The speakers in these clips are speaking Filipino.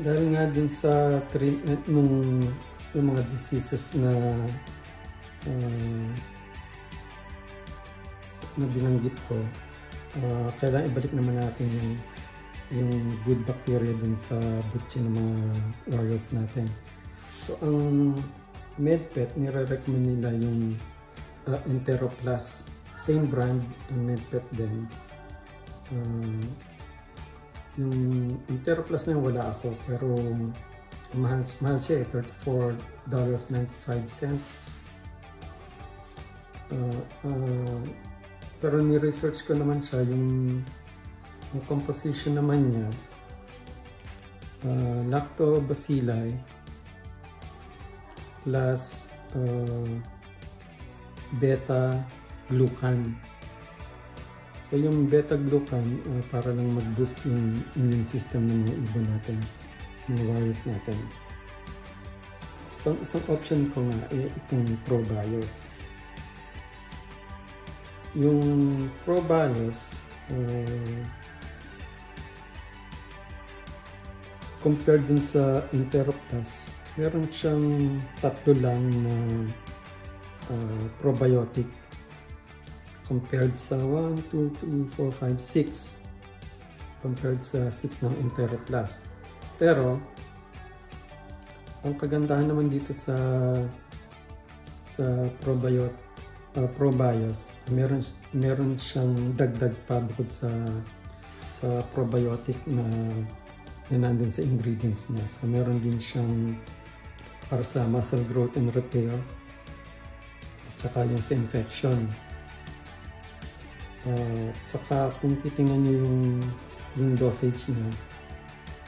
dahil nga dun sa treatment nung yung mga diseases na na binanggit ko, kailangan ibalik naman natin yung good bacteria dun sa butchi ng mga royals natin. So ang MedPet, nire-recommend nila yung Enteroplast, same brand ang MedPet din. Yung Enteroplast na wala ako, pero mahal siya eh, $34.95. Pero ni-research ko naman siya, yung composition naman niya, lactobacilli plus beta-glucan. So yung beta-glucan para lang mag-boost yung immune system ng mga ibon natin, mga virus natin. So isang option ko nga itong ProBios. Yung ProBios, compared dun sa Enteroplast, meron siyang tatlo lang na probiotic compared sa 1, 2, 3, 4, 5, 6 compared sa 6 ng Enteroplast. Pero ang kagandahan naman dito sa ProBios, meron siyang dagdag pa bukod sa probiotic na nandun sa ingredients niya. So meron din siyang para sa muscle growth and repair at saka yung sa infection. Saka kung titingnan nyo yung dosage niya,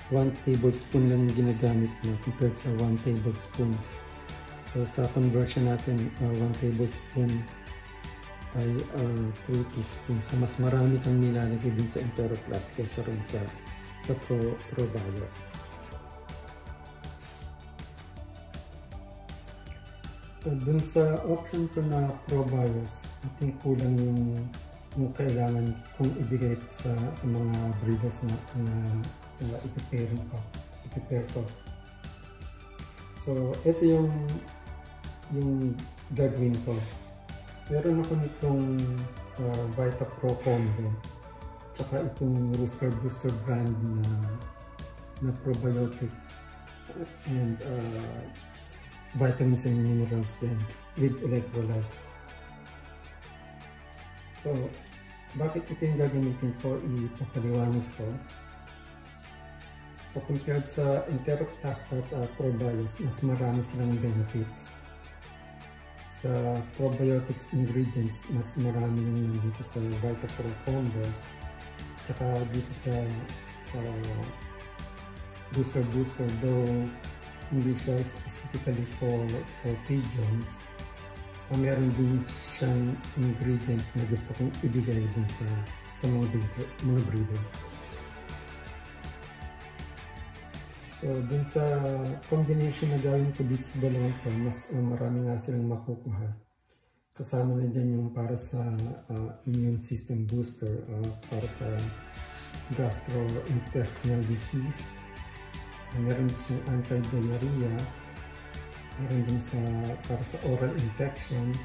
1 tablespoon lang yung ginagamit niya compared sa 1 tablespoon. So sa conversion natin, 1 tablespoon ay 3 teaspoons. So mas marami kang nilalagay din sa Enteroplast kaysa rin sa ProBios. Dun sa option ko na ProBios, I think kulang yung kailangan kong ibigay sa mga breeders na i-prepare ko. So ito yung gagawin ko. Meron ako nitong VitaPro Combo, tsaka itong Rooster Booster brand na probiotic and vitamins and minerals din with electrolytes. So bakit ito yung gagamitin ko? Ipapaliwanag ko. So compared sa Enteroplast at ProBios, mas marami silang benefits. Sa probiotics ingredients, mas marami yung nandito sa VitaPro Combo, tsaka dito sa Booster, though hindi siya specifically for pigeons. Meron din siyang ingredients na gusto kong ibigay din sa mga breeders. So dun sa combination na gawin ko dito sa dalawang to, mas marami nga silang makukuha. Kasama na dyan yung para sa immune system booster, para sa gastrointestinal disease. Meron siyang anti-diarrhea. Meron din para sa oral infection.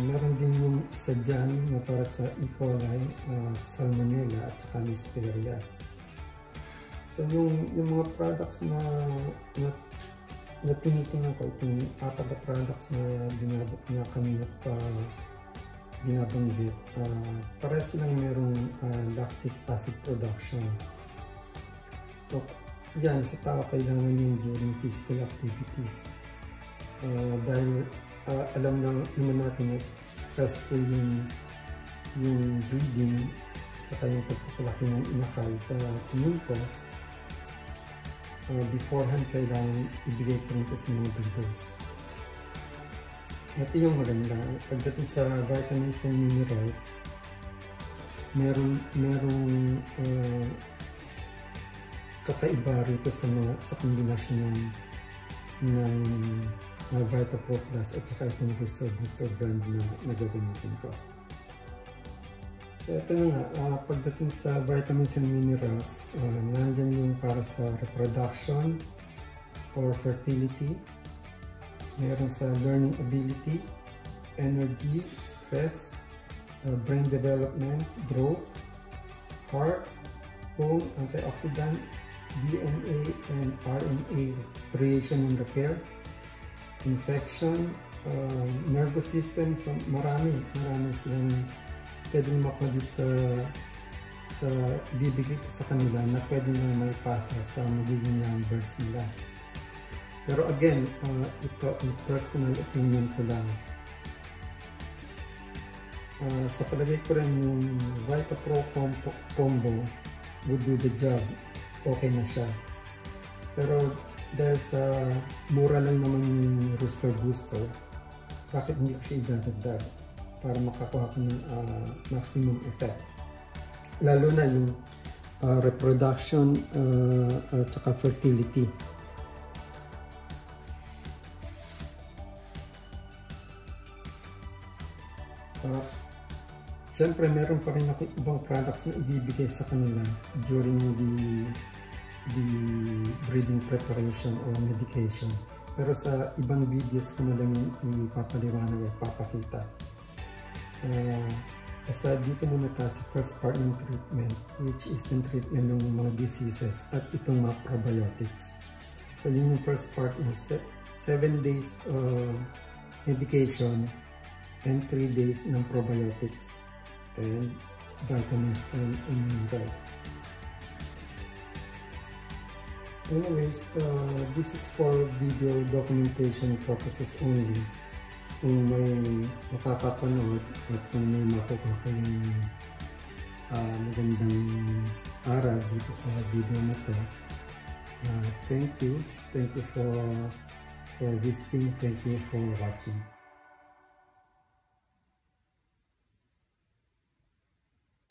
Meron din yung isa dyan na para sa E. coli, Salmonella at saka Listeria. So yung mga products na tinitingnan ko, itong apat na products na kanina pa binabanggit, para silang merong lactic acid production. So yan, sa tao kailangan yun during physical activities. Dahil alam naman natin na stressful yung breeding at yung pagpapalaki ng inakal. Sa tingin ko, beforehand kailangan ibigay ko rin sa mga breeders. Ito yung maganda. Pagdating sa vitamins and minerals, merong kakaiba rito sa kombinasyon ng VitaPro Plus at saka itong Booster brand na gagamitin ko. So ito na nga, pagdating sa vitamins and minerals, nandyan yung para sa reproduction or fertility, meron sa learning ability, energy, stress, brain development, growth, heart, bone, antioxidant, DNA and RNA creation and repair, infection, nervous system. So marami silang pwedeng makulit sa bibigay ko sa kanila na pwede na may pasa sa magiging numbers nila. Pero again, ito ang personal opinion ko lang. Sa palagay ko rin yung VitaPro Combo would do the job. Okay na siya. Pero dahil sa mura lang naman yung Rooster Booster, bakit hindi ko siya idadagdag para makakuha ko ng maximum effect? Lalo na yung reproduction at saka fertility. Siyempre, meron pa rin ako ibang products na ibibigay sa kanila during the breeding preparation or medication. Pero sa ibang videos ko na lang yung ipapaliwanag at papakita. Aside dito muna tayo sa first part ng treatment, which is yung treatment ng mga diseases at itong mga probiotics. So yun yung first part is 7 days medication and 3 days ng probiotics and vitamins and minerals. Anyways, this is for video documentation purposes only. Kung may makakapanood at kung may makukuha kayong magandang aral dito sa video na to, thank you for visiting, thank you for watching.